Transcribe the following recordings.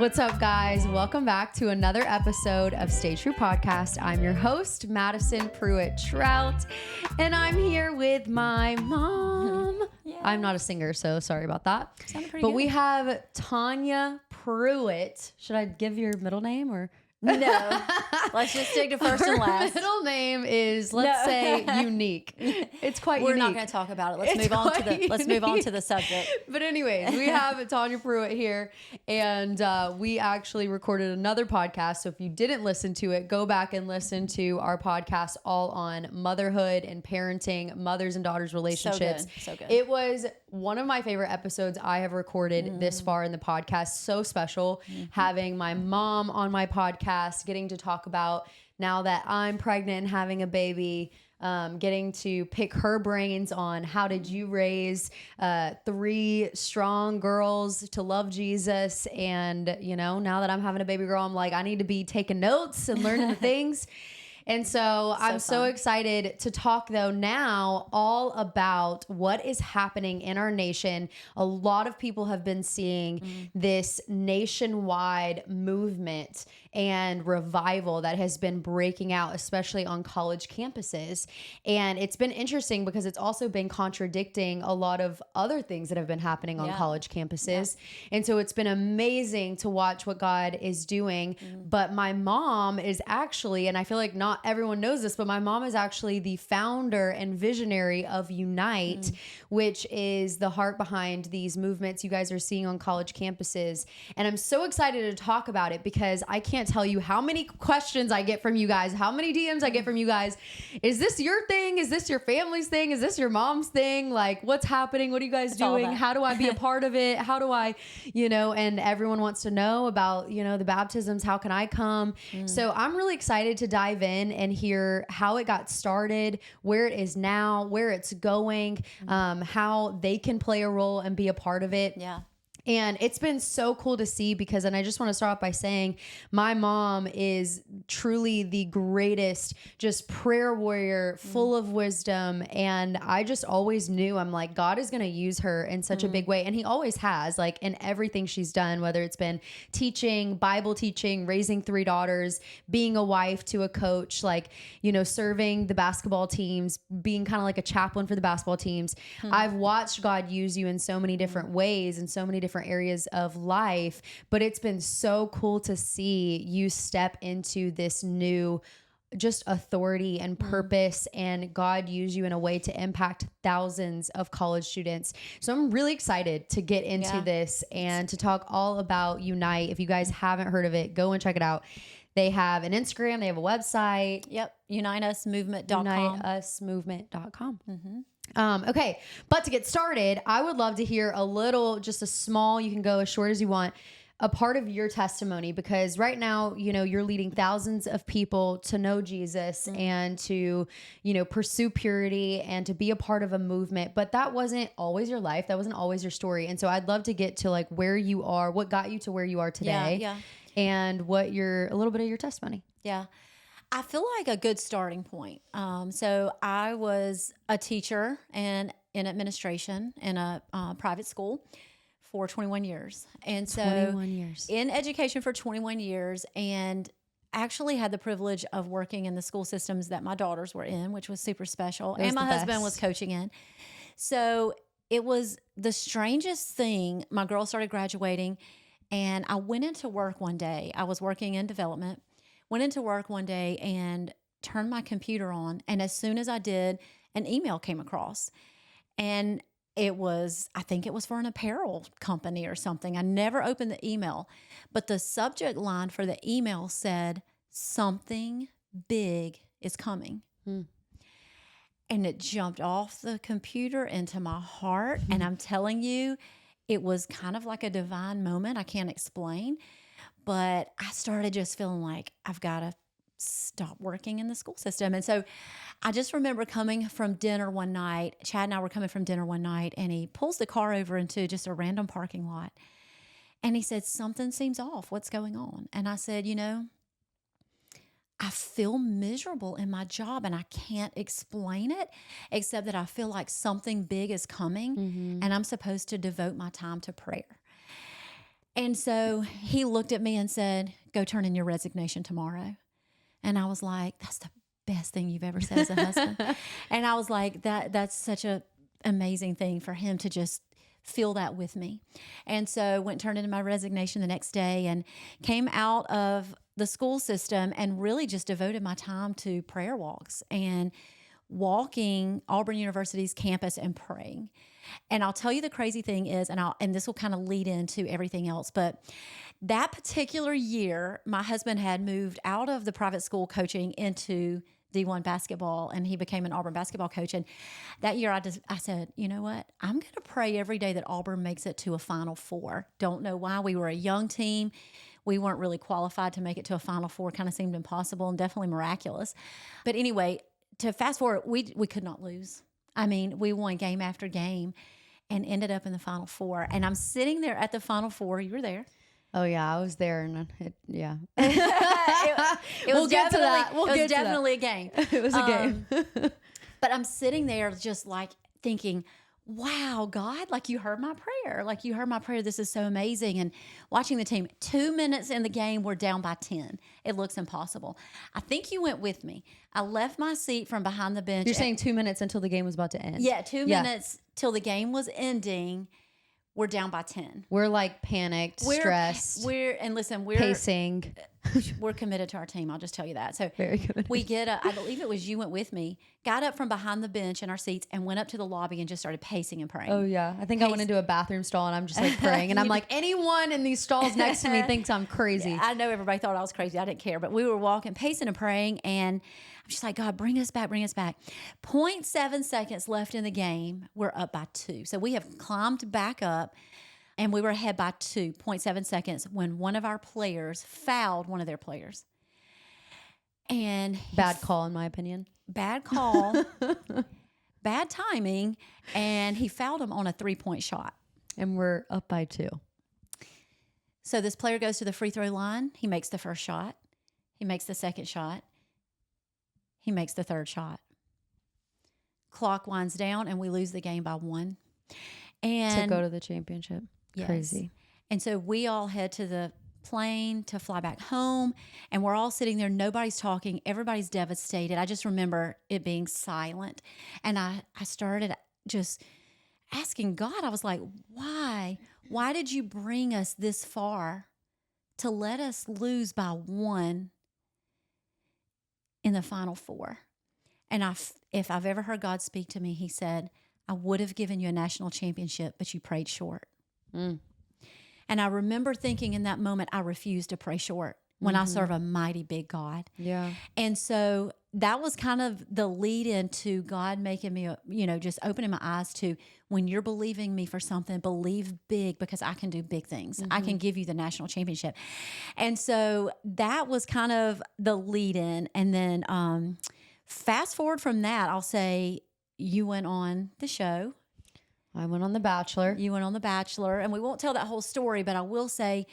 What's up, guys? Welcome back to another episode of Stay True Podcast. I'm your host, Madison Prewett Trout, and I'm here with my mom. Yeah. I'm not a singer, so sorry about that. Sounded pretty but good. We have Tonya Prewett. Should I give your middle name or? No, let's just stick to first and last. Middle name is, let's say, unique. It's quite We're unique. not going to talk about it. Let's move on to the subject. But anyways, we have Tonya Prewett here, and we actually recorded another podcast. So if you didn't listen to it, go back and listen to our podcast all on motherhood and parenting, mothers and daughters relationships. So good. It was one of my favorite episodes I have recorded this far in the podcast. So special having my mom on my podcast, getting to talk about now that I'm pregnant and having a baby, getting to pick her brains on how did you raise 3 strong girls to love Jesus. And, you know, now that I'm having a baby girl, I'm like, I need to be taking notes and learning the things. And so I'm so excited to talk, though, now all about what is happening in our nation. A lot of people have been seeing this nationwide movement and revival that has been breaking out, especially on college campuses. And it's been interesting because it's also been contradicting a lot of other things that have been happening on college campuses. Yeah. And so it's been amazing to watch what God is doing. But my mom is actually, and I feel like not everyone knows this, but my mom is actually the founder and visionary of Unite, which is the heart behind these movements you guys are seeing on college campuses. And I'm so excited to talk about it because I can't tell you how many questions I get from you guys, how many DMs I get from you guys. Is this your thing? Is this your family's thing? Is this your mom's thing? Like, what's happening? What are you guys doing? How do I be a part of it? How do I, and everyone wants to know about, the baptisms. How can I come? So I'm really excited to dive in and hear how it got started, where it is now, where it's going, how they can play a role and be a part of it. Yeah. And it's been so cool to see because, and I just want to start off by saying my mom is truly the greatest, just prayer warrior, full of wisdom. And I just always knew, I'm like, God is going to use her in such a big way. And he always has, like, in everything she's done, whether it's been teaching, Bible teaching, raising 3 daughters, being a wife to a coach, like, serving the basketball teams, being kind of like a chaplain for the basketball teams. I've watched God use you in so many different ways and so many different areas of life, but it's been so cool to see you step into this new just authority and purpose, and God use you in a way to impact thousands of college students. So I'm really excited to get into this and to talk all about Unite. If you guys haven't heard of it, go and check it out. They have an Instagram, they have a website. Yep. UniteUsMovement.com. UniteUsMovement.com. Okay. But to get started, I would love to hear a little, just a small, you can go as short as you want, a part of your testimony, because right now, you're leading thousands of people to know Jesus and to, pursue purity and to be a part of a movement. But that wasn't always your life. That wasn't always your story. And so I'd love to get to like where you are, what got you to where you are today, and what a little bit of your testimony. Yeah. I feel like a good starting point. So I was a teacher and in administration in a private school for 21 years. And so 21 years in education for 21 years, and actually had the privilege of working in the school systems that my daughters were in, which was super special. And my husband was coaching in. So it was the strangest thing. My girls started graduating and I went into work one day. I was working in development. Went into work one day and turned my computer on. And as soon as I did, an email came across. And I think it was for an apparel company or something. I never opened the email. But the subject line for the email said, "Something big is coming." And it jumped off the computer into my heart. And I'm telling you, it was kind of like a divine moment. I can't explain. But I started just feeling like I've got to stop working in the school system. And so I just remember coming from dinner one night. Chad and I were coming from dinner one night, and he pulls the car over into just a random parking lot. And he said, "Something seems off. What's going on?" And I said, I feel miserable in my job and I can't explain it except that I feel like something big is coming and I'm supposed to devote my time to prayer. And so he looked at me and said, go turn in your resignation tomorrow. And I was like, that's the best thing you've ever said as a husband. And I was like, that's such a amazing thing for him to just feel that with me. And so went, turned in my resignation the next day and came out of the school system and really just devoted my time to prayer walks and walking Auburn University's campus and praying. And I'll tell you the crazy thing is, and this will kind of lead into everything else, but that particular year, my husband had moved out of the private school coaching into D1 basketball, and he became an Auburn basketball coach. And that year I said, you know what? I'm going to pray every day that Auburn makes it to a Final Four. Don't know why. We were a young team. We weren't really qualified to make it to a Final Four. Kind of seemed impossible and definitely miraculous. But anyway, to fast forward, we could not lose. I mean, we won game after game and ended up in the Final Four. And I'm sitting there at the Final Four. You were there. Oh yeah, I was there, and yeah. We'll get to that. It was definitely a game. It was a game. But I'm sitting there just like thinking, wow, God, like you heard my prayer. Like you heard my prayer. This is so amazing. And watching the team, 2 minutes in the game, we're down by 10. It looks impossible. I think you went with me. I left my seat from behind the bench. You're saying 2 minutes until the game was about to end? Yeah, 2 minutes till the game was ending. We're down by 10. We're like panicked, stressed. We're pacing. We're committed to our team. I'll just tell you that. So very good. We I believe it was you went with me, got up from behind the bench in our seats and went up to the lobby and just started pacing and praying. Oh yeah. I think I went into a bathroom stall and I'm just like praying. And I'm like, anyone in these stalls next to me thinks I'm crazy. I know everybody thought I was crazy. I didn't care, but we were walking, pacing and praying. And I'm just like, God, bring us back, bring us back. 0.7 seconds left in the game. We're up by 2. So we have climbed back up. And we were ahead by 2.7 seconds when one of our players fouled one of their players. And bad call, in my opinion. Bad call, bad timing, and he fouled him on a 3-point shot. And we're up by 2. So this player goes to the free throw line. He makes the first shot. He makes the second shot. He makes the third shot. Clock winds down, and we lose the game by 1. And to go to the championship. Yes. Crazy. And so we all head to the plane to fly back home, and we're all sitting there. Nobody's talking. Everybody's devastated. I just remember it being silent. And I started just asking God. I was like, why? Why did you bring us this far to let us lose by 1 in the Final Four? And if I've ever heard God speak to me, he said, I would have given you a national championship, but you prayed short. Mm. And I remember thinking in that moment, I refuse to pray short when I serve a mighty big God. Yeah. And so that was kind of the lead into God making me, just opening my eyes to when you're believing me for something, believe big because I can do big things. I can give you the national championship. And so that was kind of the lead in. And then fast forward from that, I'll say you went on the show. I went on The Bachelor. You went on The Bachelor. And we won't tell that whole story, but I will say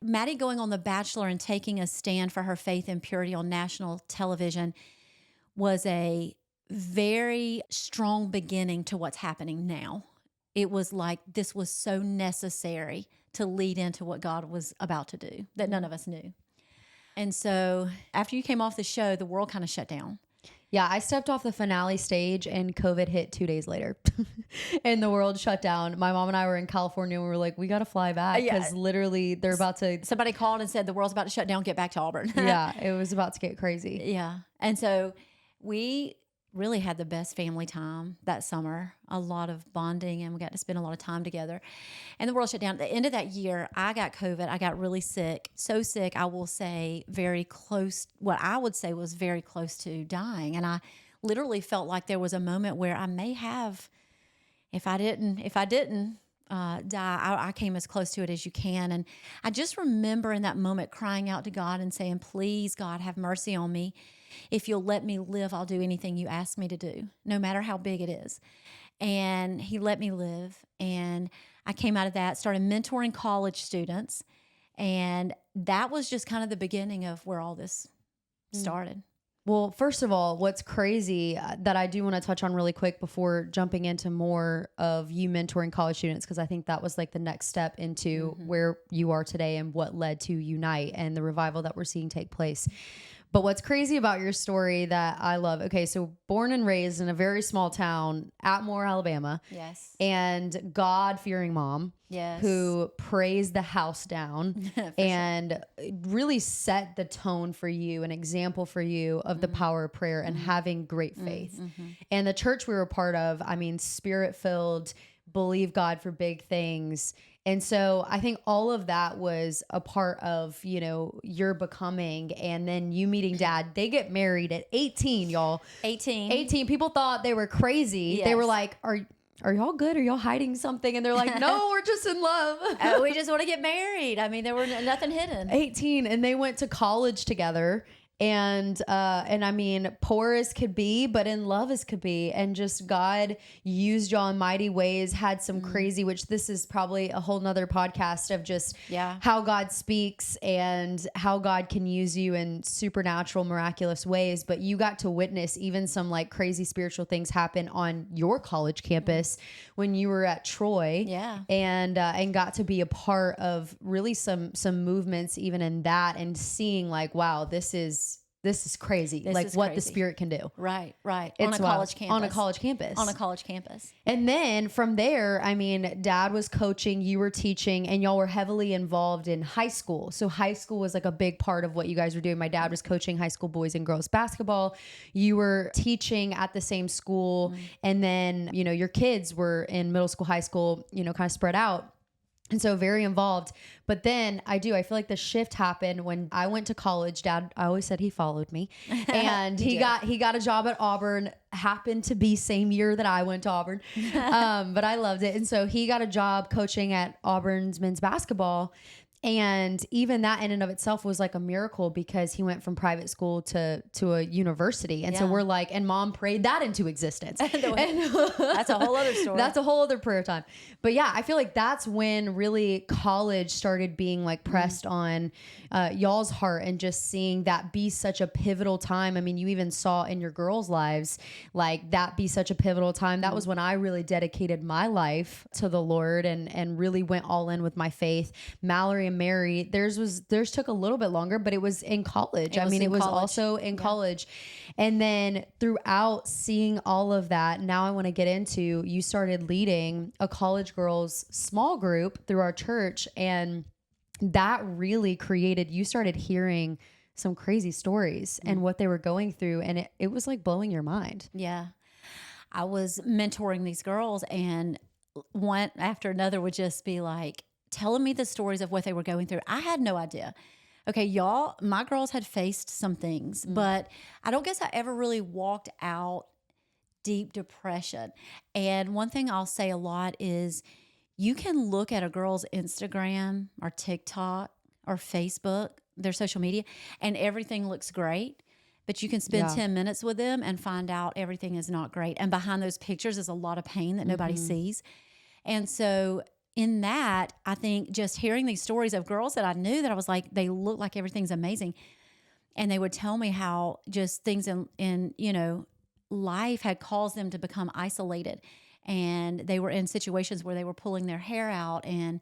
Maddie going on The Bachelor and taking a stand for her faith and purity on national television was a very strong beginning to what's happening now. It was like this was so necessary to lead into what God was about to do that none of us knew. And so after you came off the show, the world kind of shut down. Yeah, I stepped off the finale stage and COVID hit 2 days later and the world shut down. My mom and I were in California and we were like, we got to fly back because literally they're about to... Somebody called and said the world's about to shut down, get back to Auburn. Yeah, it was about to get crazy. Yeah. And so we really had the best family time that summer, a lot of bonding, and we got to spend a lot of time together. And the world shut down. At the end of that year, I got COVID. I got really sick. So sick, I will say very close, what I would say was very close to dying. And I literally felt like there was a moment where I may have, if I didn't die, I came as close to it as you can. And I just remember in that moment crying out to God and saying, please, God, have mercy on me. If you'll let me live, I'll do anything you ask me to do, no matter how big it is. And he let me live. And I came out of that, started mentoring college students. And that was just kind of the beginning of where all this started. Well, first of all, what's crazy that I do want to touch on really quick before jumping into more of you mentoring college students, because I think that was like the next step into where you are today and what led to Unite and the revival that we're seeing take place. But what's crazy about your story that I love, okay, so born and raised in a very small town, Atmore, Alabama. Yes. And God-fearing mom. Yes. Who praised the house down and really set the tone for you, an example for you of the power of prayer and having great faith. And the church we were a part of, I mean, spirit-filled, believe God for big things. And so I think all of that was a part of, you know, your becoming, and then you meeting dad. They get married at 18, y'all. 18. People thought they were crazy. Yes. They were like, are y'all good? Are y'all hiding something? And they're like, no, we're just in love. We just want to get married. I mean, there were nothing hidden. 18. And they went to college together. And I mean, poor as could be, but in love as could be. And just God used y'all in mighty ways, had some crazy, which this is probably a whole nother podcast of just how God speaks and how God can use you in supernatural, miraculous ways. But you got to witness even some like crazy spiritual things happen on your college campus when you were at Troy. Yeah. And got to be a part of really some movements even in that, and seeing like, wow, this is crazy. What the Spirit can do. Right. It's on a college campus. On a college campus. And then from there, I mean, dad was coaching, you were teaching, and y'all were heavily involved in high school. So high school was like a big part of what you guys were doing. My dad was coaching high school boys and girls basketball. You were teaching at the same school. And then, you know, your kids were in middle school, high school, you know, kind of spread out. And so very involved. But then I feel like the shift happened when I went to college. Dad, I always said he followed me, and he got a job at Auburn, happened to be same year that I went to Auburn. But I loved it. And so he got a job coaching at Auburn's men's basketball. And even that in and of itself was like a miracle, because he went from private school to a university. And so we're like, and mom prayed that into existence. That's a whole other story. That's a whole other prayer time. But yeah, I feel like that's when really college started being like pressed on y'all's heart, and just seeing that be such a pivotal time. I mean, you even saw in your girls' lives, like that be such a pivotal time. That was when I really dedicated my life to the Lord and really went all in with my faith. Mallory and Mary, theirs took a little bit longer, but it was in college. It was also in college. And then throughout seeing all of that, now I want to get into, you started leading a college girls small group through our church. And that really created, you started hearing some crazy stories and what they were going through. And it was like blowing your mind. Yeah. I was mentoring these girls, and one after another would just be like, telling me the stories of what they were going through. I had no idea. Okay, y'all, my girls had faced some things, but I don't guess I ever really walked out deep depression. And one thing I'll say a lot is, you can look at a girl's Instagram or TikTok or Facebook, their social media, and everything looks great. But you can spend 10 minutes with them and find out everything is not great. And behind those pictures is a lot of pain that nobody sees. And so in that, I think just hearing these stories of girls that I knew, that I was like, they look like everything's amazing. And they would tell me how just things in you know, life had caused them to become isolated. And they were in situations where they were pulling their hair out and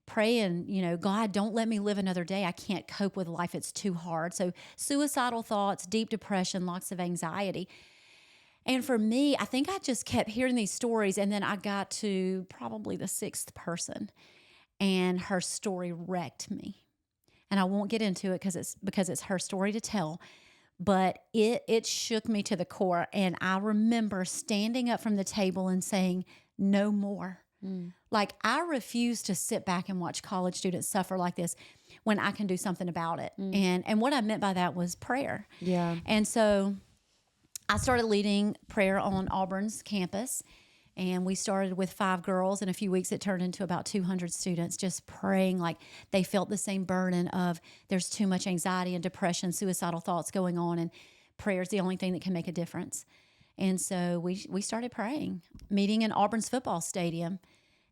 praying, you know, God, don't let me live another day. I can't cope with life. It's too hard. So suicidal thoughts, deep depression, lots of anxiety. And for me, I think I just kept hearing these stories, and then I got to probably the sixth person, and her story wrecked me. And I won't get into it because it's her story to tell, but it shook me to the core. And I remember standing up from the table and saying, no more. Like, I refuse to sit back and watch college students suffer like this when I can do something about it. And what I meant by that was prayer. Yeah. And so I started leading prayer on Auburn's campus, and we started with 5 girls. In a few weeks, it turned into about 200 students just praying like they felt the same burden of there's too much anxiety and depression, suicidal thoughts going on, and prayer is the only thing that can make a difference. And so we started praying, meeting in Auburn's football stadium.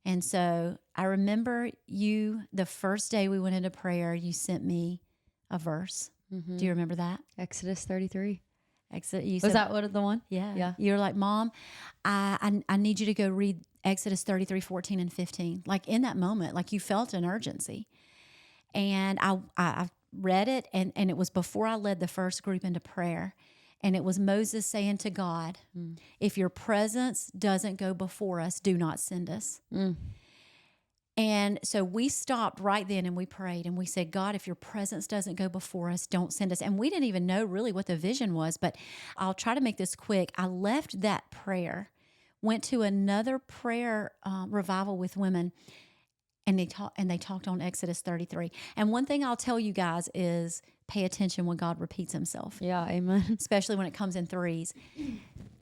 And so I remember the first day we went into prayer, you sent me a verse. Do you remember that? Exodus 33. Exodus. You Was said, that what the one? yeah. Yeah. You're like, Mom, I need you to go read Exodus 33, 14, and 15. Like in that moment, like you felt an urgency. And I read it, and it was before I led the first group into prayer. And it was Moses saying to God, if your presence doesn't go before us, do not send us. And so we stopped right then and we prayed and we said, God, if your presence doesn't go before us, don't send us. And we didn't even know really what the vision was, but I'll try to make this quick. I left that prayer, went to another prayer revival with women, and they talked on Exodus 33. And one thing I'll tell you guys is pay attention when God repeats himself. Yeah, amen. Especially when it comes in threes.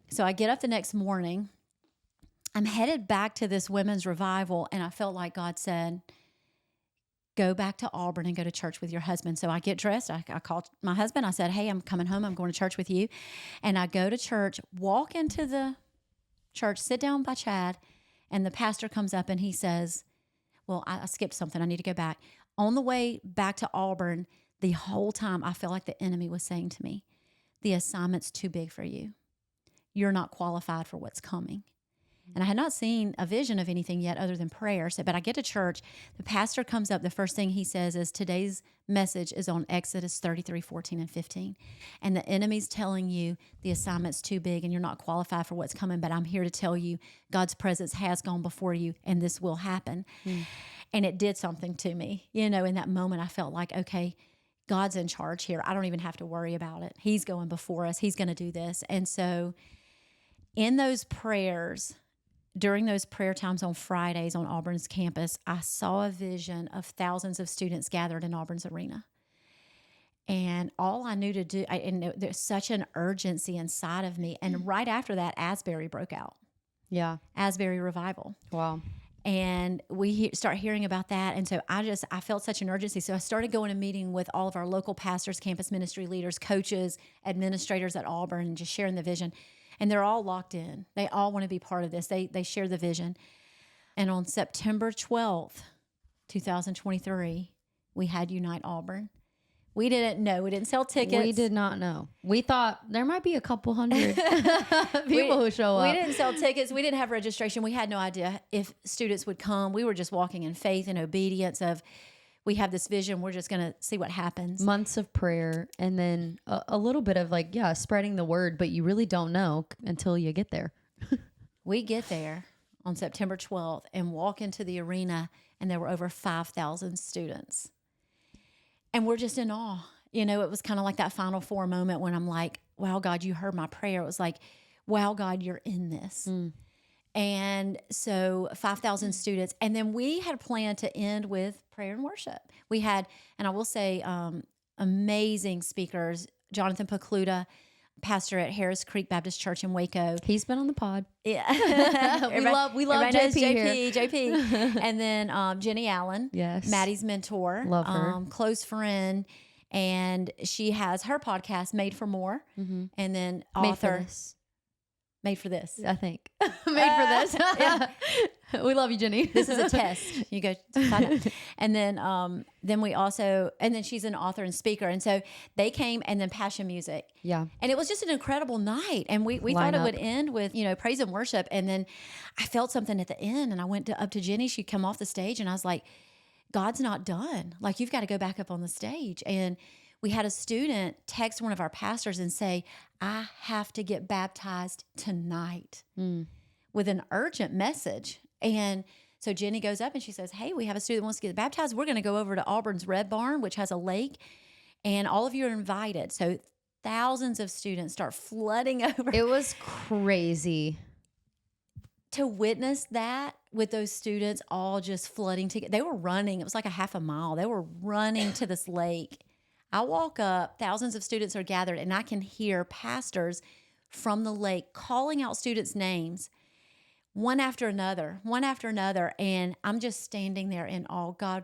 So I get up the next morning. I'm headed back to this women's revival, and I felt like God said, go back to Auburn and go to church with your husband. So I get dressed. I called my husband. I said, hey, I'm coming home. I'm going to church with you. And I go to church, walk into the church, sit down by Chad, and the pastor comes up and he says, well, I skipped something. I need to go back. On the way back to Auburn, the whole time I felt like the enemy was saying to me, the assignment's too big for you. You're not qualified for what's coming. And I had not seen a vision of anything yet other than prayer. So, but I get to church, the pastor comes up, the first thing he says is, today's message is on Exodus 33, 14, and 15. And the enemy's telling you the assignment's too big and you're not qualified for what's coming, but I'm here to tell you God's presence has gone before you and this will happen. And it did something to me. You know, in that moment, I felt like, okay, God's in charge here. I don't even have to worry about it. He's going before us. He's going to do this. And so in those prayers, during those prayer times on Fridays on Auburn's campus, I saw a vision of thousands of students gathered in Auburn's arena. And all I knew to do, and there's such an urgency inside of me. And right after that, Asbury broke out. Yeah. Asbury revival. Wow. And we start hearing about that. And so I felt such an urgency. So I started going and meeting with all of our local pastors, campus ministry leaders, coaches, administrators at Auburn, and just sharing the vision. And they're all locked in. They all want to be part of this. They share the vision. And on September 12th, 2023, we had Unite Auburn. We didn't know. We didn't sell tickets. We did not know. We thought there might be a couple hundred people who show up. We didn't sell tickets. We didn't have registration. We had no idea if students would come. We were just walking in faith and obedience of, we have this vision. We're just going to see what happens. Months of prayer and then a little bit of like, spreading the word, but you really don't know until you get there. We get there on September 12th and walk into the arena, and there were over 5,000 students. And we're just in awe. You know, it was kind of like that Final Four moment when I'm like, wow, God, you heard my prayer. It was like, wow, God, you're in this. And so 5,000 students. And then we had a plan to end with prayer and worship. We had, and I will say, amazing speakers. Jonathan Pokluda, pastor at Harris Creek Baptist Church in Waco. He's been on the pod. Yeah. we love JP here. JP. And then Jenny Allen. Yes. Maddie's mentor. Love her. Close friend. And she has her podcast, Made for More. And then author. Made for this. I think. Made for this. Yeah. We love you, Jenny. This is a test. You go find out. And then we also, and then she's an author and speaker. And so they came, and then Passion Music. Yeah. And it was just an incredible night. And we thought it would end with, praise and worship. And then I felt something at the end, and I went up to Jenny. She'd come off the stage, and I was like, God's not done. Like, you've got to go back up on the stage. And we had a student text one of our pastors and say, I have to get baptized tonight with an urgent message. And so Jenny goes up and she says, hey, we have a student that wants to get baptized. We're going to go over to Auburn's Red Barn, which has a lake, and all of you are invited. So thousands of students start flooding over. It was crazy. To witness that with those students all just flooding together. They were running. It was like a half a mile. They were running to this lake. I walk up, thousands of students are gathered, and I can hear pastors from the lake calling out students' names one after another. And I'm just standing there in awe. God,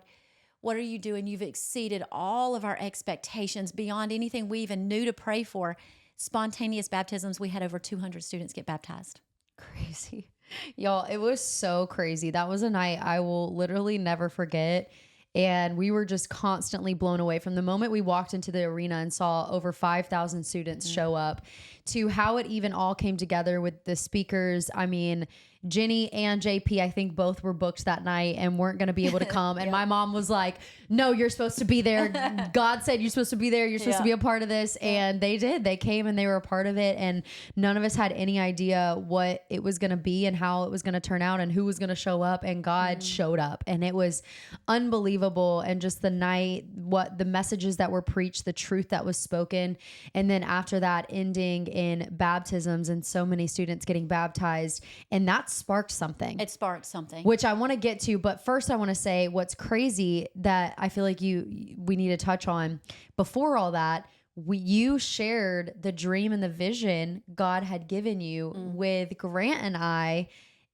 what are you doing? You've exceeded all of our expectations beyond anything we even knew to pray for. Spontaneous baptisms, we had over 200 students get baptized. Crazy. Y'all, it was so crazy. That was a night I will literally never forget. And we were just constantly blown away from the moment we walked into the arena and saw over 5,000 students show up to how it even all came together with the speakers. I mean, Jenny and JP, I think both were booked that night and weren't going to be able to come. And my mom was like, no, you're supposed to be there. God said you're supposed to be there. You're supposed to be a part of this. And they did. They came and they were a part of it. And none of us had any idea what it was going to be and how it was going to turn out and who was going to show up. And God showed up. And it was unbelievable. And just the night, what the messages that were preached, the truth that was spoken. And then after that, ending in baptisms and so many students getting baptized. And that's sparked something. It sparked something. Which I want to get to, but first I want to say what's crazy that I feel like we need to touch on before all that. You shared the dream and the vision God had given you with Grant and I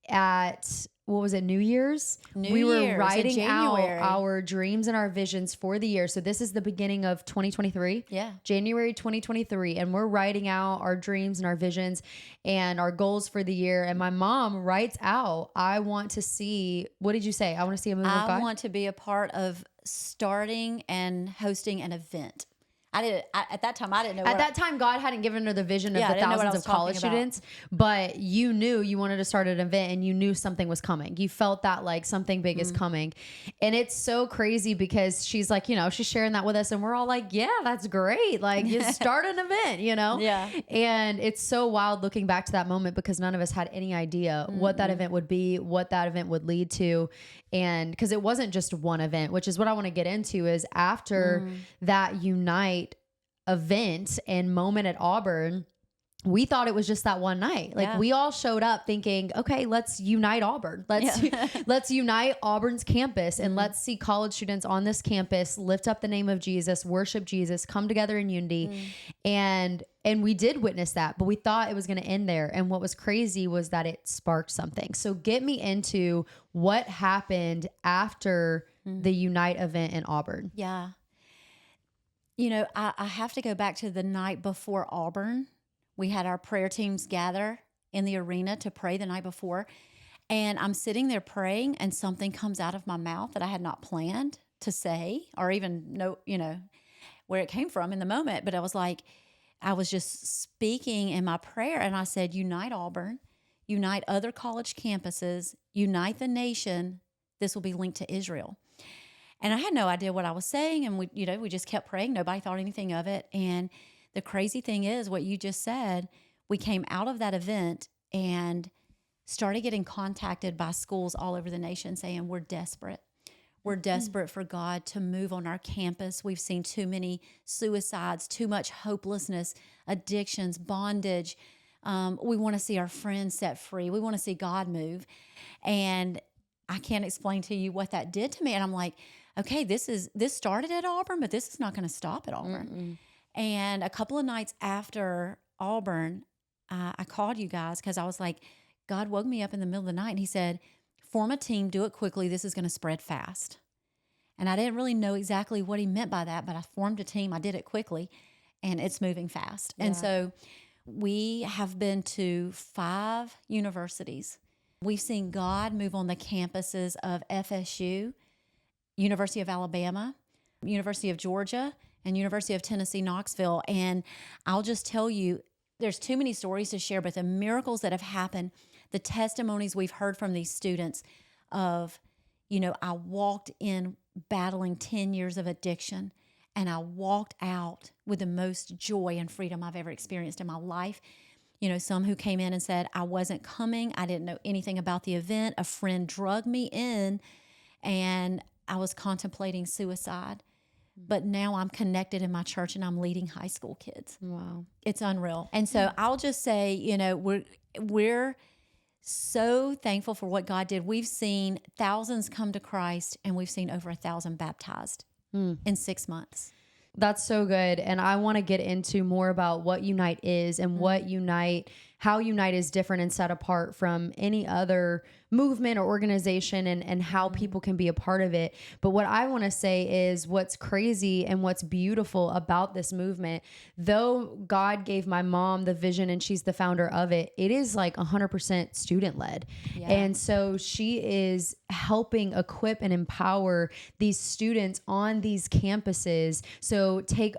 at, what was it, New Year's? We were writing out our dreams and our visions for the year. So this is the beginning of 2023. Yeah. January 2023. And we're writing out our dreams and our visions and our goals for the year. And my mom writes out, I want to see, what did you say? I want to see a move of God. I want to be a part of starting and hosting an event. At that time, I didn't know. At that time, God hadn't given her the vision of the thousands of college students, but you knew you wanted to start an event and you knew something was coming. You felt that like something big is coming. And it's so crazy because she's like, she's sharing that with us and we're all like, yeah, that's great. Like you start an event, Yeah. And it's so wild looking back to that moment because none of us had any idea what that event would be, what that event would lead to. And because it wasn't just one event, which is what I want to get into is after that Unite event and moment at Auburn, we thought it was just that one night. Like we all showed up thinking, okay, let's unite Auburn. Let's unite Auburn's campus and let's see college students on this campus lift up the name of Jesus, worship Jesus, come together in unity. And we did witness that, but we thought it was going to end there. And what was crazy was that it sparked something. So get me into what happened after the Unite event in Auburn. Yeah. I have to go back to the night before Auburn. We had our prayer teams gather in the arena to pray the night before. And I'm sitting there praying and something comes out of my mouth that I had not planned to say or even know, where it came from in the moment. But I was just speaking in my prayer and I said, unite Auburn, unite other college campuses, unite the nation. This will be linked to Israel. And I had no idea what I was saying. And we just kept praying. Nobody thought anything of it. And the crazy thing is what you just said, we came out of that event and started getting contacted by schools all over the nation saying, we're desperate. We're desperate for God to move on our campus. We've seen too many suicides, too much hopelessness, addictions, bondage. We want to see our friends set free. We want to see God move. And I can't explain to you what that did to me. And I'm like, okay, this started at Auburn, but this is not going to stop at Auburn. And a couple of nights after Auburn, I called you guys because I was like, God woke me up in the middle of the night and he said, form a team, do it quickly. This is going to spread fast. And I didn't really know exactly what he meant by that, but I formed a team. I did it quickly and it's moving fast. Yeah. And so we have been to 5 universities. We've seen God move on the campuses of FSU, University of Alabama, University of Georgia, and University of Tennessee, Knoxville. And I'll just tell you, there's too many stories to share, but the miracles that have happened, the testimonies we've heard from these students of, I walked in battling 10 years of addiction, and I walked out with the most joy and freedom I've ever experienced in my life. Some who came in and said, I wasn't coming. I didn't know anything about the event. A friend drugged me in, and I was contemplating suicide. But now I'm connected in my church and I'm leading high school kids. Wow. It's unreal. And so I'll just say, we're so thankful for what God did. We've seen thousands come to Christ and we've seen over 1,000 baptized in 6 months. That's so good. And I want to get into more about what Unite is and what Unite how Unite is different and set apart from any other movement or organization, and how people can be a part of it. But what I want to say is what's crazy and what's beautiful about this movement, though God gave my mom the vision and she's the founder of it, it is like 100% student led. Yeah. And so she is helping equip and empower these students on these campuses. So take,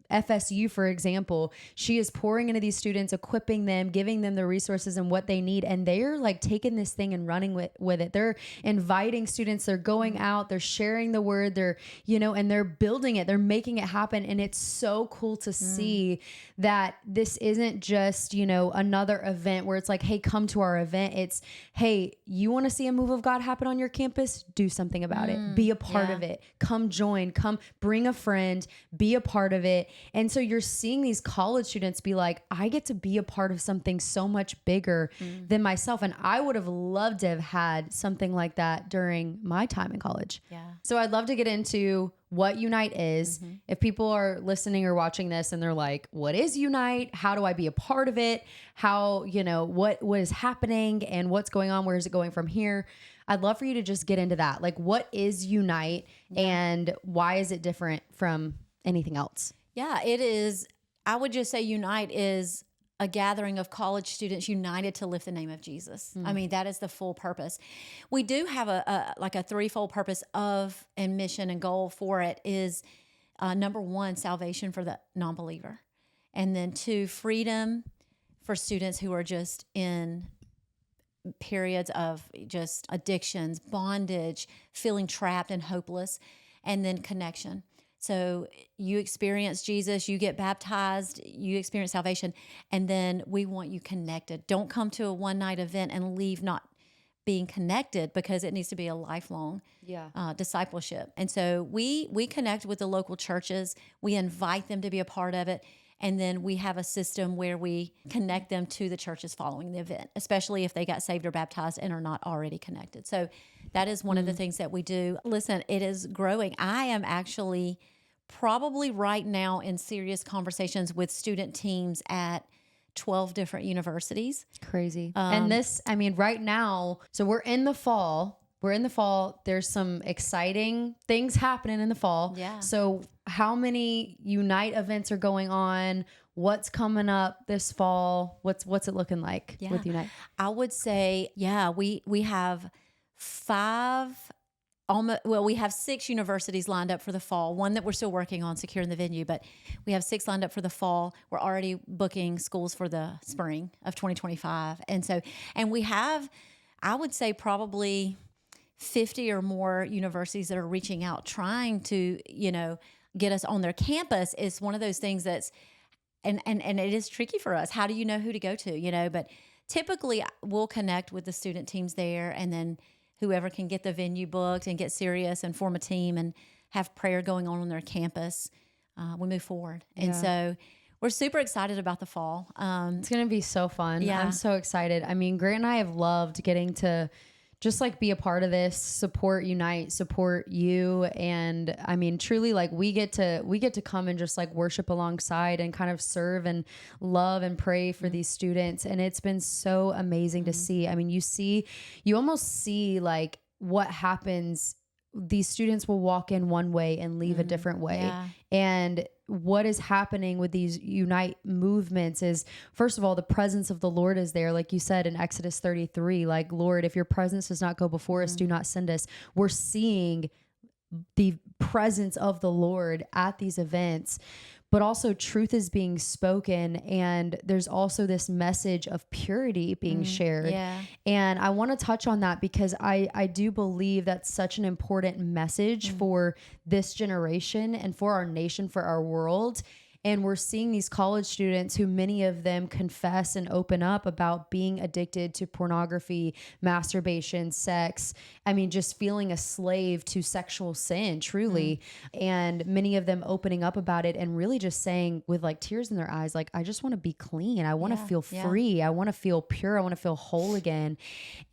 FSU, for example, she is pouring into these students, equipping them, giving them the resources and what they need. And they're like taking this thing and running with it. They're inviting students, they're going out, they're sharing the word, they're, and they're building it, they're making it happen. And it's so cool to see that this isn't just, another event where it's like, hey, come to our event. It's, hey, you want to see a move of God happen on your campus? Do something about it. Be a part of it. Come join, come bring a friend, be a part of it. And so you're seeing these college students be like, I get to be a part of something so much bigger than myself. And I would have loved to have had something like that during my time in college. Yeah. So I'd love to get into what Unite is. If people are listening or watching this and they're like, what is Unite? How do I be a part of it? How, what is happening and what's going on? Where is it going from here? I'd love for you to just get into that. Like, what is Unite and why is it different from anything else? Yeah, it is. I would just say Unite is a gathering of college students united to lift the name of Jesus. I mean, that is the full purpose. We do have a threefold purpose of and mission and goal for it is number one, salvation for the non-believer. And then two, freedom for students who are just in periods of just addictions, bondage, feeling trapped and hopeless, and then connection. So you experience Jesus, you get baptized, you experience salvation, and then we want you connected. Don't come to a one-night event and leave not being connected, because it needs to be a lifelong discipleship. And so we connect with the local churches. We invite them to be a part of it. And then we have a system where we connect them to the churches following the event, especially if they got saved or baptized and are not already connected. So that is one of the things that we do. Listen, it is growing. I am actually probably right now in serious conversations with student teams at 12 different universities. Crazy. And this, right now, so we're in the fall. There's some exciting things happening in the fall. Yeah. So how many Unite events are going on? What's coming up this fall? What's it looking like with Unite? I would say, we have we have 6 universities lined up for the fall. One that we're still working on securing the venue, but we have 6 lined up for the fall. We're already booking schools for the spring of 2025. And we have, I would say, probably 50 or more universities that are reaching out, trying to, get us on their campus. Is one of those things that's, and it is tricky for us. How do you know who to go to, but typically we'll connect with the student teams there, and then whoever can get the venue booked and get serious and form a team and have prayer going on their campus, we move forward. Yeah. And so we're super excited about the fall. It's going to be so fun. Yeah. I'm so excited. Grant and I have loved getting to just like be a part of this, support Unite, support you. And truly, like we get to come and just like worship alongside and kind of serve and love and pray for these students. And it's been so amazing to see. You almost see like what happens. These students will walk in one way and leave a different way. Yeah. And what is happening with these Unite movements is, first of all, the presence of the Lord is there. Like you said in Exodus 33, like, Lord, if your presence does not go before us, do not send us. We're seeing the presence of the Lord at these events, but also truth is being spoken. And there's also this message of purity being shared. Yeah. And I want to touch on that because I do believe that's such an important message for this generation and for our nation, for our world. And we're seeing these college students who many of them confess and open up about being addicted to pornography, masturbation, sex. Just feeling a slave to sexual sin, truly. And many of them opening up about it and really just saying with like tears in their eyes, like, I just want to be clean. I want to feel free. I want to feel pure. I want to feel whole again.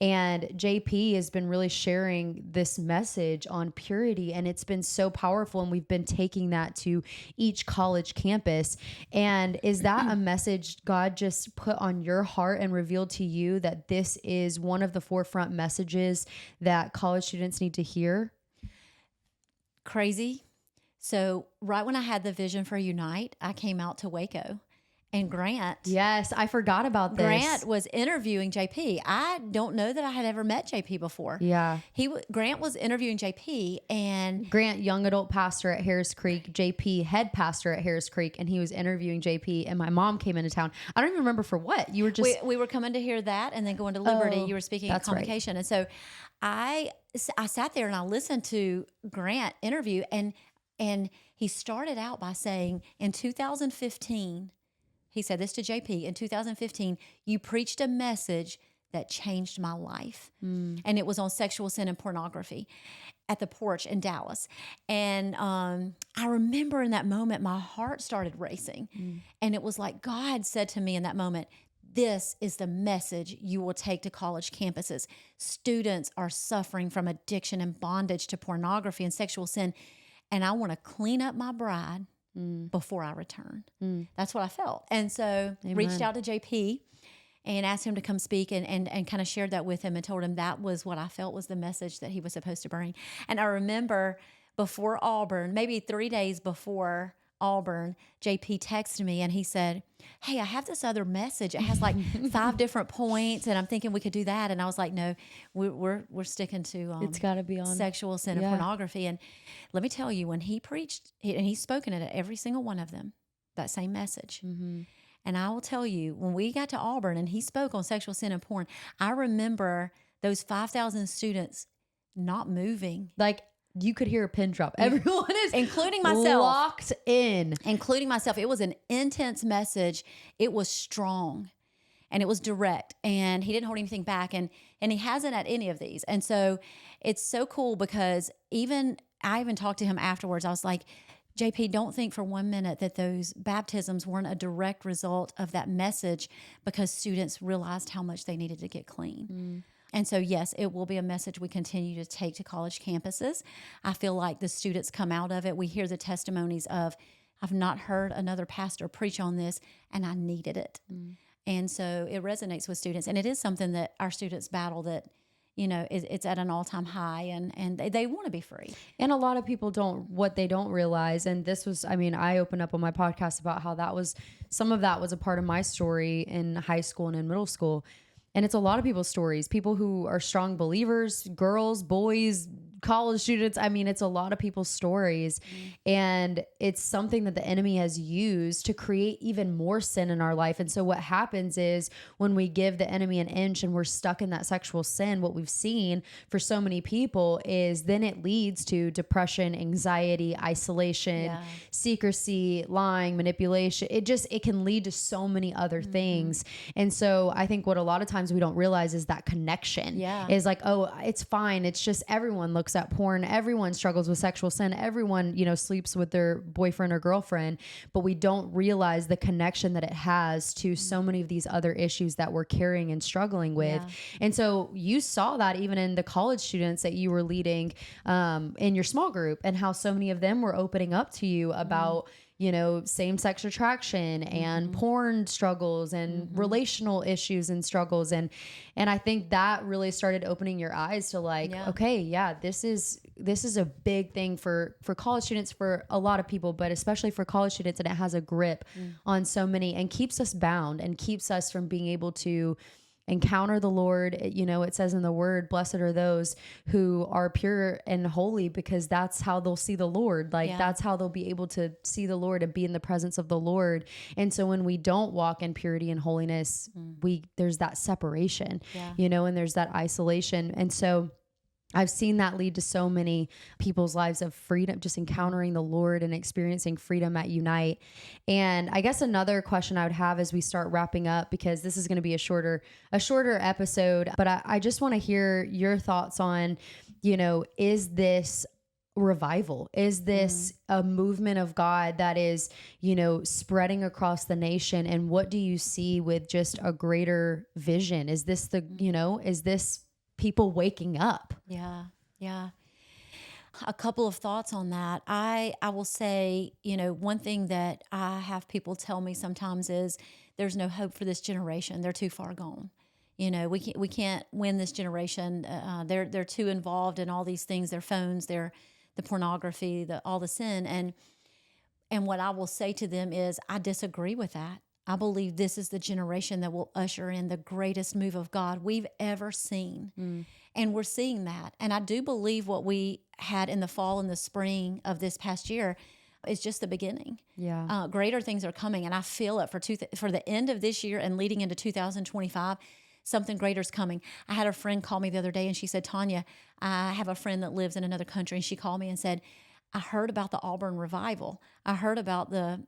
And JP has been really sharing this message on purity, and it's been so powerful. And we've been taking that to each college campus. campus. And is that a message God just put on your heart and revealed to you that this is one of the forefront messages that college students need to hear? Crazy. So right when I had the vision for Unite, I came out to Waco. And Grant. Yes, I forgot about this. Grant was interviewing JP. I don't know that I had ever met JP before. Yeah. Grant was interviewing JP, and Grant, young adult pastor at Harris Creek, JP, head pastor at Harris Creek, and he was interviewing JP, and my mom came into town. I don't even remember for what. You were just... We were coming to hear that, and then going to Liberty. You were speaking at convocation. Right. And so I sat there and I listened to Grant interview, and he started out by saying, in 2015... he said this to JP, in 2015, you preached a message that changed my life. And it was on sexual sin and pornography at the Porch in Dallas. And I remember in that moment, my heart started racing. And it was like God said to me in that moment, this is the message you will take to college campuses. Students are suffering from addiction and bondage to pornography and sexual sin. And I want to clean up my bride before I return. That's what I felt. And so reached out to JP and asked him to come speak and kind of shared that with him and told him that was what I felt was the message that he was supposed to bring. And I remember before Auburn, maybe 3 days before Auburn, JP texted me and he said, hey, I have this other message. It has like 5 different points and I'm thinking we could do that. And I was like, no, we're sticking to it's got to be on sexual sin and pornography. And let me tell you, when he preached, and he's spoken at every single one of them, that same message. And I will tell you, when we got to Auburn and he spoke on sexual sin and porn, I remember those 5,000 students not moving. Like, you could hear a pin drop. Everyone is, including myself, locked in. Including myself. It was an intense message. It was strong and it was direct and he didn't hold anything back. And he hasn't at any of these. And so it's so cool because I even talked to him afterwards. I was like, JP, don't think for 1 minute that those baptisms weren't a direct result of that message because students realized how much they needed to get clean. And so, yes, it will be a message we continue to take to college campuses. I feel like the students come out of it. We hear the testimonies of, I've not heard another pastor preach on this, and I needed it. And so it resonates with students. And it is something that our students battle that, you know, it's at an all-time high, and they want to be free. And a lot of people what they don't realize, and this was, I mean, I opened up on my podcast about how some of that was a part of my story in high school and in middle school. And it's a lot of people's stories, people who are strong believers, girls, boys, college students. I mean, it's a lot of people's stories. And it's something that the enemy has used to create even more sin in our life. And so what happens is when we give the enemy an inch and we're stuck in that sexual sin, what we've seen for so many people is then it leads to depression, anxiety, isolation, secrecy, lying, manipulation. It can lead to so many other things. And so I think what a lot of times we don't realize is that connection is like, oh, it's fine. It's just everyone looks at porn. Everyone struggles with sexual sin. Everyone, sleeps with their boyfriend or girlfriend, but we don't realize the connection that it has to so many of these other issues that we're carrying and struggling with. And so you saw that even in the college students that you were leading in your small group and how so many of them were opening up to you about same-sex attraction and porn struggles and relational issues and struggles. And I think that really started opening your eyes to this is a big thing for college students, for a lot of people, but especially for college students. And it has a grip on so many and keeps us bound and keeps us from being able to encounter the Lord. It says in the word, blessed are those who are pure and holy, because that's how they'll see the Lord. That's how they'll be able to see the Lord and be in the presence of the Lord. And so when we don't walk in purity and holiness, there's that separation, and there's that isolation. And so I've seen that lead to so many people's lives of freedom, just encountering the Lord and experiencing freedom at Unite. And I guess another question I would have as we start wrapping up, because this is going to be a shorter episode, but I just want to hear your thoughts on, is this revival? Is this a movement of God that is, spreading across the nation? And what do you see with just a greater vision? Is this is this people waking up? Yeah. A couple of thoughts on that. I will say, one thing that I have people tell me sometimes is there's no hope for this generation. They're too far gone. We can't win this generation. They're too involved in all these things, their phones, the pornography, all the sin. And what I will say to them is, I disagree with that. I believe this is the generation that will usher in the greatest move of God we've ever seen. And we're seeing that. And I do believe what we had in the fall and the spring of this past year is just the beginning. Yeah. Greater things are coming. And I feel it for the end of this year and leading into 2025, something greater is coming. I had a friend call me the other day and she said, Tonya, I have a friend that lives in another country. And she called me and said, I heard about the Auburn revival. I heard about the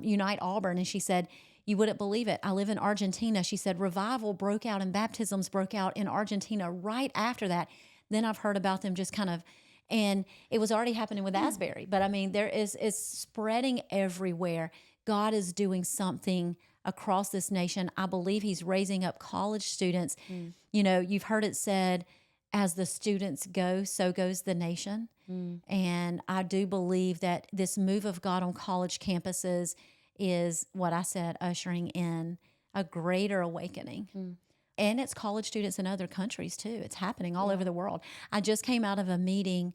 Unite Auburn. And she said, you wouldn't believe it. I live in Argentina. She said, revival broke out and baptisms broke out in Argentina right after that. Then I've heard about them just kind of, and it was already happening with Asbury. But I mean, it's spreading everywhere. God is doing something across this nation. I believe he's raising up college students. You've heard it said, as the students go, so goes the nation. And I do believe that this move of God on college campuses is what I said, ushering in a greater awakening. And it's college students in other countries too. It's happening all over the world. I just came out of a meeting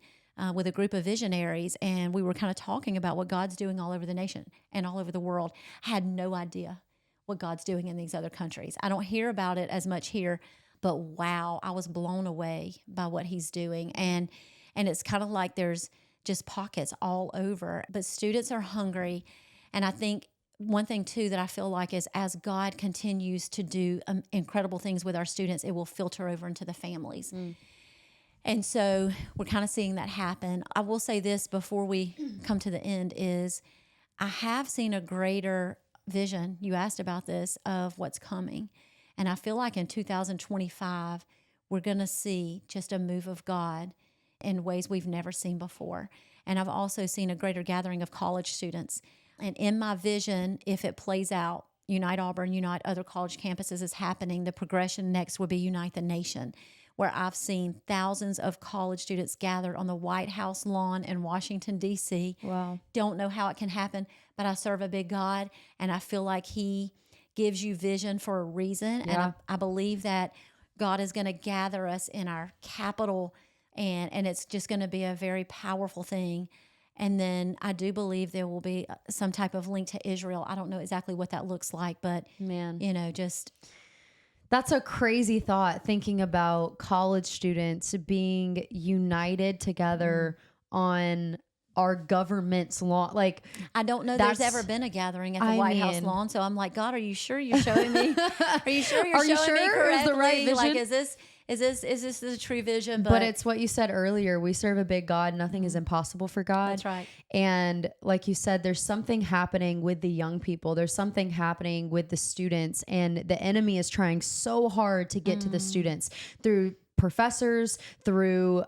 with a group of visionaries, and we were kind of talking about what God's doing all over the nation and all over the world. I had no idea what God's doing in these other countries. I don't hear about it as much here, but wow, I was blown away by what he's doing. And it's kind of like there's just pockets all over, but students are hungry. And I think one thing too that I feel like is, as God continues to do incredible things with our students, it will filter over into the families. And so we're kind of seeing that happen. I will say this before we come to the end is, I have seen a greater vision, you asked about this, of what's coming. And I feel like in 2025, we're going to see just a move of God in ways we've never seen before. And I've also seen a greater gathering of college students. And in my vision, if it plays out, Unite Auburn, Unite other college campuses is happening. The progression next would be Unite the Nation, where I've seen thousands of college students gathered on the White House lawn in Washington, D.C. Wow. Don't know how it can happen, but I serve a big God, and I feel like he gives you vision for a reason. Yeah. And I believe that God is going to gather us in our capital, and it's just going to be a very powerful thing. And then I do believe there will be some type of link to Israel. I don't know exactly what that looks like, but just... That's a crazy thought, thinking about college students being united together on our government's lawn. Like, I don't know there's ever been a gathering at the White House lawn. So I'm like, God, are you sure you're showing me? Are you sure you're showing me correctly? Is the right vision? Like, is this the true vision? But it's what you said earlier. We serve a big God. Nothing is impossible for God. That's right. And like you said, there's something happening with the young people. There's something happening with the students. And the enemy is trying so hard to get to the students through professors, through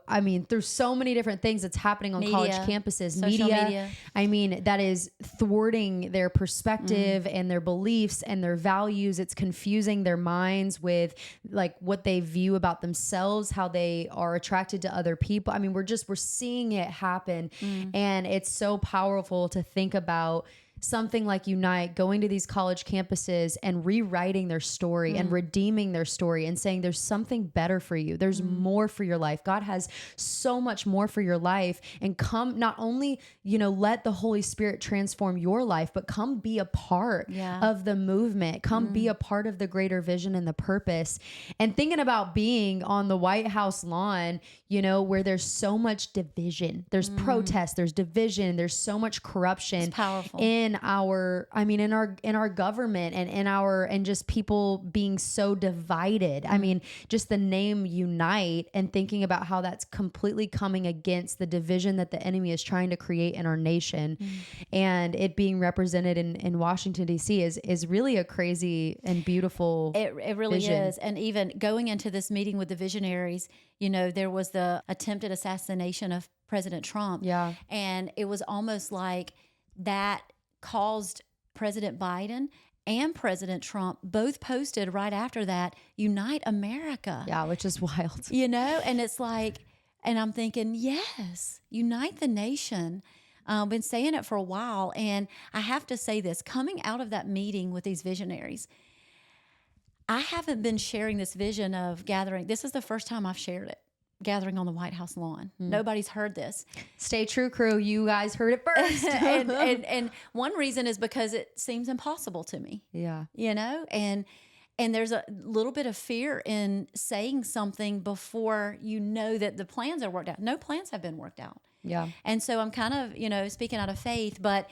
so many different things that's happening on college campuses, social media. I mean, that is thwarting their perspective and their beliefs and their values. It's confusing their minds with like what they view about themselves, how they are attracted to other people. I mean, we're seeing it happen. And it's so powerful to think about something like Unite going to these college campuses and rewriting their story and redeeming their story and saying there's something better for you. There's more for your life. God has so much more for your life. And come, not only, let the Holy Spirit transform your life, but come be a part of the movement. Come be a part of the greater vision and the purpose. And thinking about being on the White House lawn, where there's so much division, there's protest, there's division, there's so much corruption. It's powerful. In our government and just people being so divided. I mean, just the name Unite and thinking about how that's completely coming against the division that the enemy is trying to create in our nation, and it being represented in Washington, D.C. is really a crazy and beautiful It really vision. is. And even going into this meeting with the visionaries, there was the attempted assassination of President Trump. Yeah. And it was almost like that caused President Biden and President Trump both posted right after that, Unite America. Yeah, which is wild. And it's like, And I'm thinking, yes, unite the nation. Been saying it for a while. And I have to say this, coming out of that meeting with these visionaries, I haven't been sharing this vision of gathering. This is the first time I've shared it, gathering on the White House lawn. Nobody's heard this. Stay true, crew. You guys heard it first. and one reason is because it seems impossible to me. Yeah. You know, and there's a little bit of fear in saying something before you know that the plans are worked out. No plans have been worked out. Yeah. And so I'm kind of, you know, speaking out of faith, but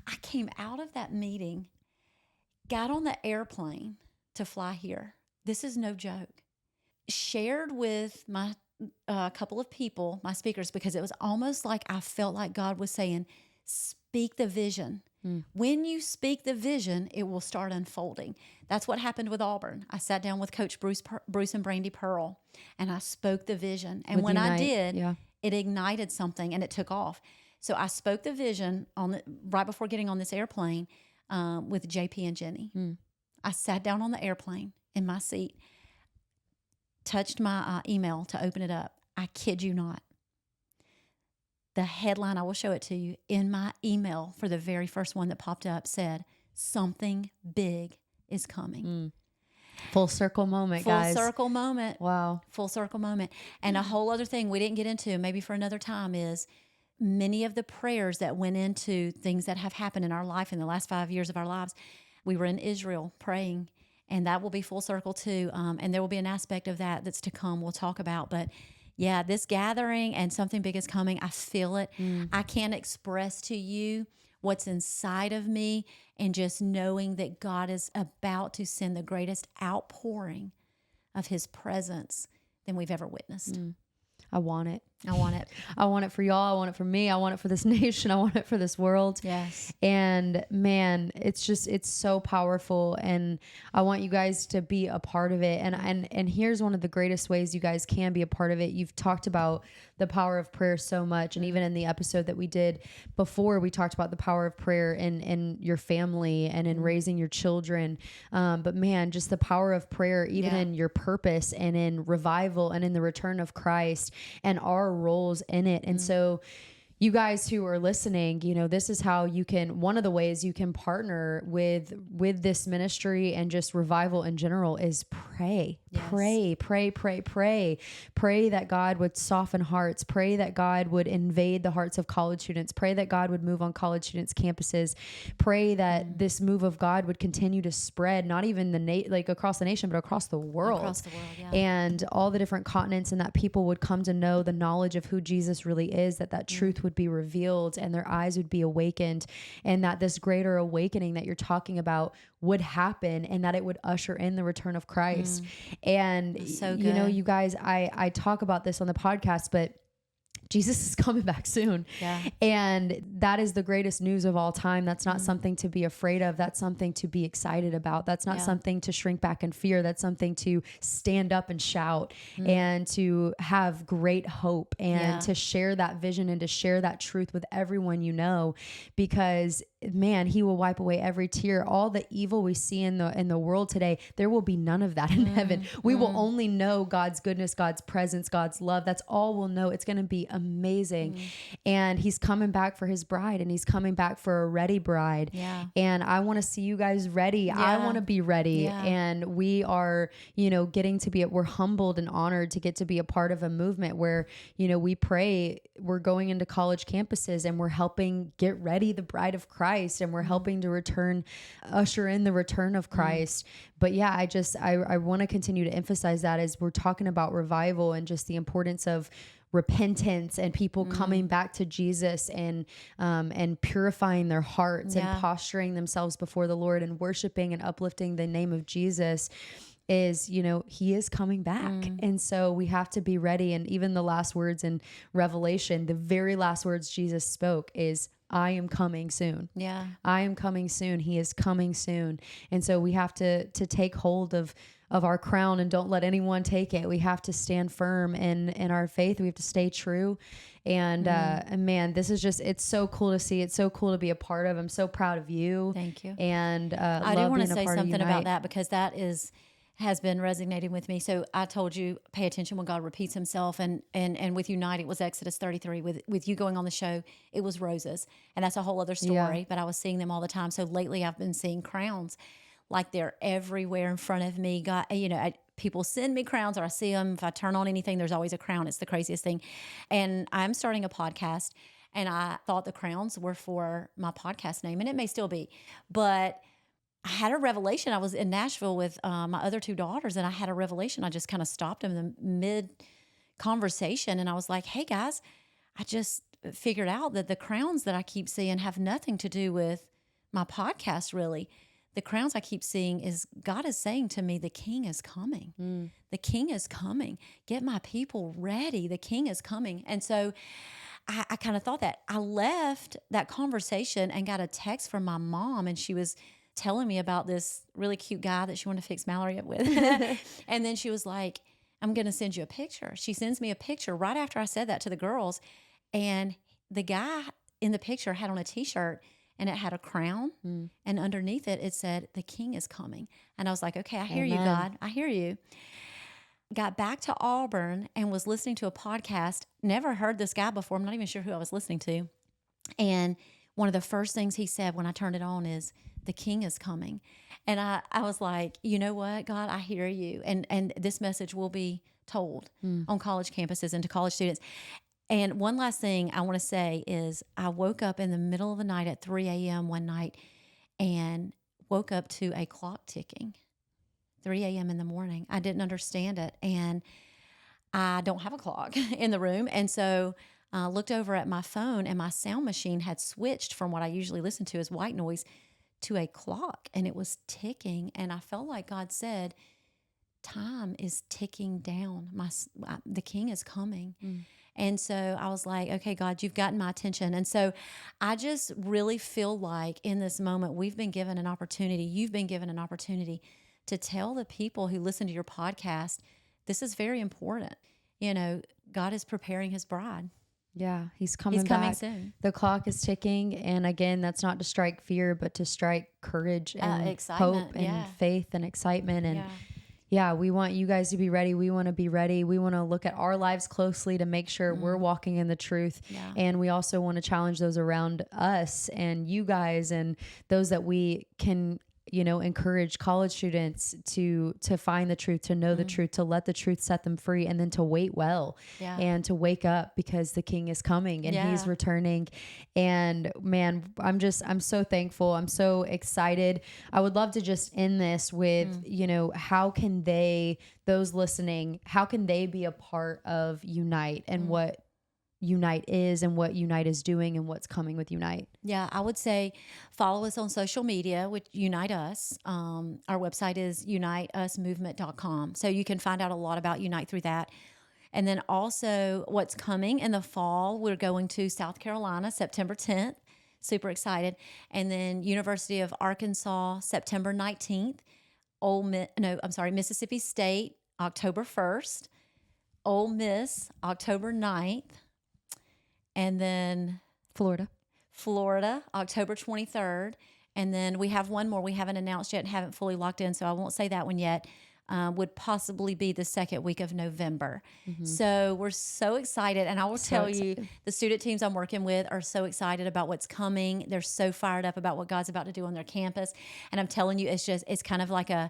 I came out of that meeting, got on the airplane to fly here. This is no joke. Shared with my couple of people, my speakers, because it was almost like I felt like God was saying, speak the vision. When you speak the vision, it will start unfolding. That's what happened with Auburn. I sat down with Coach Bruce and Brandy Pearl, and I spoke the vision. And when I did, it ignited something and it took off. So I spoke the vision right before getting on this airplane with JP and Jenny. I sat down on the airplane in my seat, touched my email to open it up. I kid you not. The headline, I will show it to you, in my email for the very first one that popped up said, something big is coming. Full circle moment, guys. Full circle moment. Wow. Full circle moment. And a whole other thing we didn't get into, maybe for another time, is many of the prayers that went into things that have happened in our life in the last 5 years of our lives. We were in Israel praying, and that will be full circle too. And there will be an aspect of that that's to come we'll talk about. But yeah, this gathering and something big is coming. I feel it. I can't express to you what's inside of me, and just knowing that God is about to send the greatest outpouring of his presence than we've ever witnessed. I want it. I want it. I want it for y'all. I want it for me. I want it for this nation. I want it for this world. Yes. And man, it's so powerful. And I want you guys to be a part of it. And here's one of the greatest ways you guys can be a part of it. You've talked about the power of prayer so much. And even in the episode that we did before, we talked about the power of prayer in your family and in raising your children. But man, just the power of prayer, even in your purpose and in revival and in the return of Christ and our roles in it. And so you guys who are listening, you know, this is how you can, one of the ways you can partner with this ministry and just revival in general is pray. Pray that God would soften hearts. Pray that God would invade the hearts of college students. Pray that God would move on college students' campuses. Pray that this move of God would continue to spread, not even like across the nation, but across the world. Across the world, yeah. And all the different continents, and that people would come to know the knowledge of who Jesus really is, that truth would be revealed and their eyes would be awakened, and that this greater awakening that you're talking about would happen, and that it would usher in the return of Christ. And so good. You know, you guys, I talk about this on the podcast, but Jesus is coming back soon. Yeah. And that is the greatest news of all time. That's not something to be afraid of. That's something to be excited about. That's not something to shrink back in fear. That's something to stand up and shout and to have great hope and to share that vision and to share that truth with everyone you know, because man, he will wipe away every tear. All the evil we see in the world today, there will be none of that in heaven. We will only know God's goodness, God's presence, God's love. That's all we'll know. It's going to be amazing. And he's coming back for his bride, and he's coming back for a ready bride. Yeah. And I want to see you guys ready. Yeah. I want to be ready. Yeah. And we are, you know, we're humbled and honored to get to be a part of a movement where, you know, we pray, we're going into college campuses and we're helping get ready the bride of Christ, and we're helping to usher in the return of Christ. But yeah, I want to continue to emphasize that as we're talking about revival and just the importance of repentance and people coming back to Jesus and purifying their hearts and posturing themselves before the Lord and worshiping and uplifting the name of Jesus. Is, you know, he is coming back. And so we have to be ready. And even the last words in Revelation, the very last words Jesus spoke is, I am coming soon. Yeah. I am coming soon. He is coming soon. And so we have to take hold of our crown and don't let anyone take it. We have to stand firm in our faith. We have to stay true. And man, this is it's so cool to see. It's so cool to be a part of. I'm so proud of you. Thank you. And I do want to say something about that, because that is has been resonating with me. So I told you, pay attention when God repeats himself. And with Unite, it was Exodus 33. With you going on the show, it was roses. And that's a whole other story, but I was seeing them all the time. So lately I've been seeing crowns like they're everywhere in front of me. God, people send me crowns, or I see them. If I turn on anything, there's always a crown. It's the craziest thing. And I'm starting a podcast, and I thought the crowns were for my podcast name, and it may still be, but I had a revelation. I was in Nashville with my other two daughters, and I had a revelation. I just kind of stopped them in the mid conversation, and I was like, hey guys, I just figured out that the crowns that I keep seeing have nothing to do with my podcast, really. The crowns I keep seeing is God is saying to me, the king is coming. The king is coming. Get my people ready. The king is coming. And so I kind of thought that. I left that conversation and got a text from my mom, and she was telling me about this really cute guy that she wanted to fix Mallory up with. And then she was like, I'm going to send you a picture. She sends me a picture right after I said that to the girls. And the guy in the picture had on a t-shirt, and it had a crown. And underneath it, it said, the king is coming. And I was like, okay, I hear you, God. I hear you. Got back to Auburn and was listening to a podcast. Never heard this guy before. I'm not even sure who I was listening to. And one of the first things he said when I turned it on is, the king is coming. And I was like, you know what, God, I hear you. And this message will be told on college campuses and to college students. And one last thing I want to say is I woke up in the middle of the night at 3 a.m. one night and woke up to a clock ticking, 3 a.m. in the morning. I didn't understand it. And I don't have a clock in the room. And so I looked over at my phone, and my sound machine had switched from what I usually listen to as white noise to a clock, and it was ticking. And I felt like God said, time is ticking down. The king is coming. And so I was like, okay, God, you've gotten my attention. And so I just really feel like in this moment, we've been given an opportunity. You've been given an opportunity to tell the people who listen to your podcast, this is very important. God is preparing his bride. Yeah, he's coming back soon. The clock is ticking. And again, that's not to strike fear, but to strike courage and hope and faith and excitement. And we want you guys to be ready. We want to be ready. We want to look at our lives closely to make sure we're walking in the truth. And we also want to challenge those around us and you guys and those that we can encourage college students to find the truth, to know the truth, to let the truth set them free, and then to wait well and to wake up because the king is coming and he's returning. And man, I'm so thankful. I'm so excited. I would love to just end this with, how can those listening, how can they be a part of Unite and what Unite is and what Unite is doing and what's coming with Unite? Yeah, I would say follow us on social media with Unite Us. Our website is uniteusmovement.com. So you can find out a lot about Unite through that. And then also what's coming in the fall, we're going to South Carolina, September 10th. Super excited. And then University of Arkansas, September 19th. Mississippi State, October 1st. Ole Miss, October 9th. And then Florida, October 23rd. And then we have one more we haven't announced yet and haven't fully locked in, so I won't say that one yet. Would possibly be the second week of November. So we're so excited. And I will tell you, the student teams I'm working with are so excited about what's coming. They're so fired up about what God's about to do on their campus. And I'm telling you, it's kind of like a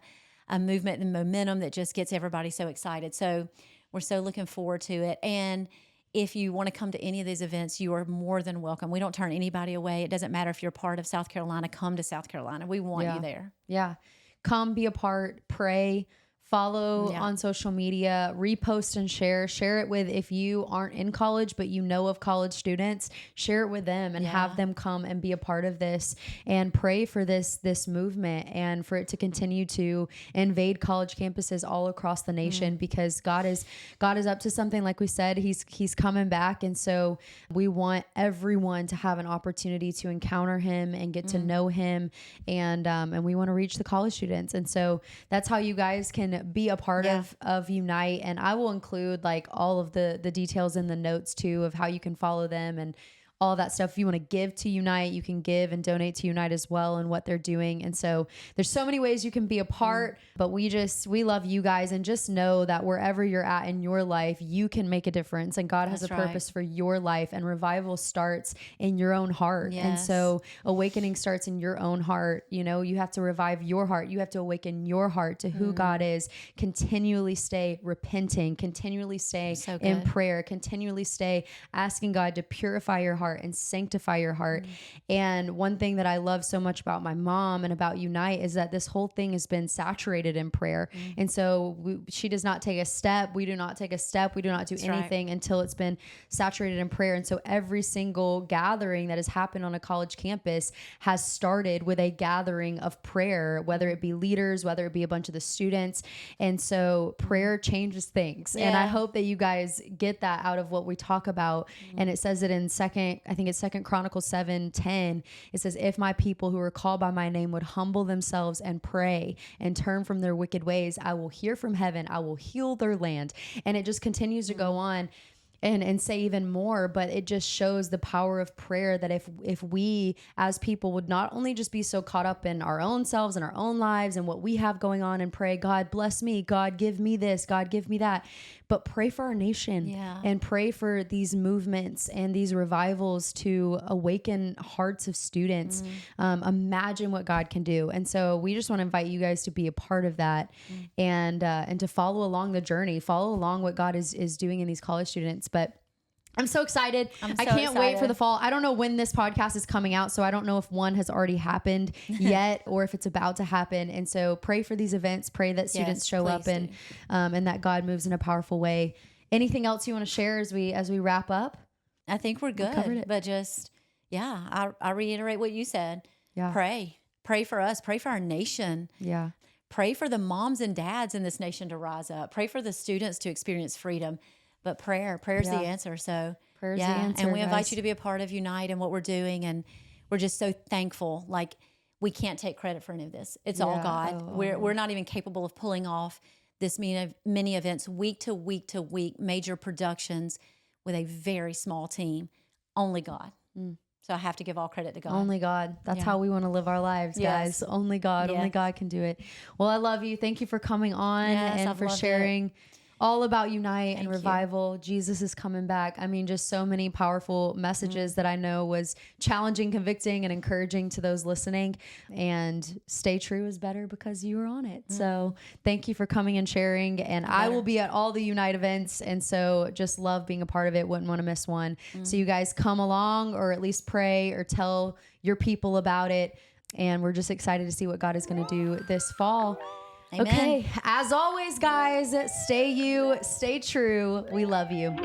movement and momentum that just gets everybody so excited. So we're so looking forward to it. And if you want to come to any of these events, you are more than welcome. We don't turn anybody away. It doesn't matter if you're part of South Carolina. Come to South Carolina. We want you there. Yeah. Come be a part. Pray. Follow on social media, repost and share it with, if you aren't in college, but you know of college students, share it with them and have them come and be a part of this, and pray for this movement and for it to continue to invade college campuses all across the nation, because God is up to something. Like we said, he's coming back. And so we want everyone to have an opportunity to encounter him and get to know him. And we want to reach the college students. And so that's how you guys can be a part of Unite. And I will include like all of the details in the notes too of how you can follow them and all that stuff. If you want to give to Unite, you can give and donate to Unite as well and what they're doing. And so there's so many ways you can be a part, but we love you guys, and just know that wherever you're at in your life, you can make a difference, and God has a purpose for your life, and revival starts in your own heart. Yes. And so awakening starts in your own heart. You know, you have to revive your heart. You have to awaken your heart to who God is. Continually stay repenting, continually stay in prayer, continually stay asking God to purify your heart and sanctify your heart. And one thing that I love so much about my mom and about Unite is that this whole thing has been saturated in prayer. And so she does not take a step. We do not take a step. We do not do anything until it's been saturated in prayer. And so every single gathering that has happened on a college campus has started with a gathering of prayer, whether it be leaders, whether it be a bunch of the students. And so prayer changes things. And I hope that you guys get that out of what we talk about. And it says it in Second Chronicles 7:10. It says, if my people who are called by my name would humble themselves and pray and turn from their wicked ways, I will hear from heaven. I will heal their land. And it just continues to go on and say even more, but it just shows the power of prayer, that if we as people would not only just be so caught up in our own selves and our own lives and what we have going on, and pray, God bless me, God give me this, God give me that, but pray for our nation and pray for these movements and these revivals to awaken hearts of students. Imagine what God can do. And so we just want to invite you guys to be a part of that and to follow along the journey, follow along what God is doing in these college students. But I'm so excited. I can't wait for the fall. I don't know when this podcast is coming out, so I don't know if one has already happened yet or if it's about to happen. And so pray for these events. Pray that students show up and that God moves in a powerful way. Anything else you want to share as we wrap up? I think we're good. covered it. But just, I reiterate what you said. Yeah. Pray for us. Pray for our nation. Yeah. Pray for the moms and dads in this nation to rise up. Pray for the students to experience freedom. But prayer is the answer. So prayer's the answer, and we invite guys. you to be a part of Unite and what we're doing. And we're just so thankful. Like, we can't take credit for any of this. It's all God. We're not even capable of pulling off this many events week to week to week, major productions with a very small team. Only God. So I have to give all credit to God. Only God. That's how we want to live our lives, guys. Only God. Only God can do it. Well, I love you. Thank you for coming on and for sharing all about Unite and revival. Jesus is coming back. I mean, just so many powerful messages that I know was challenging, convicting, and encouraging to those listening. And stay true is better because you were on it. So thank you for coming and sharing. And I will be at all the Unite events. And so just love being a part of it. Wouldn't want to miss one. So you guys come along, or at least pray or tell your people about it. And we're just excited to see what God is going to do this fall. Amen. Okay. As always, guys, stay true. We love you.